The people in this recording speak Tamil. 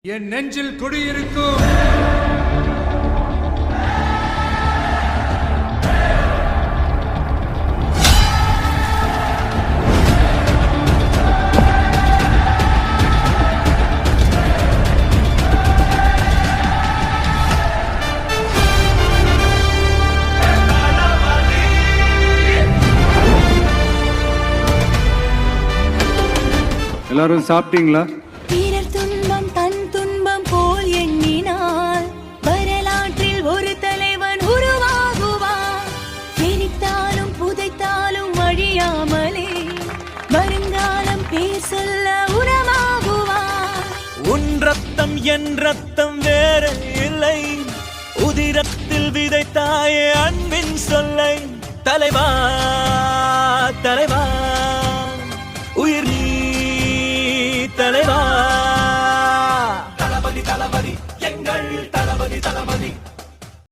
என் நெஞ்சில் குடியிருக்கும் எல்லாரும் சாப்பிட்டீங்களா? பிறர் துன்பம் தன் துன்பம் போல் எண்ணினால் வரலாற்றில் ஒரு தலைவன் உருவாகுவான். பிரித்தாலும் புதைத்தாலும் அழியாமலே வருங்காலம் பேர் சொல்ல உரமாகுவான். உன் ரத்தம் என் ரத்தம் வேற இல்லை, உதிரத்தில் விதைத்தாயே அன்பின் சொல்லை. தலைவா தலைவா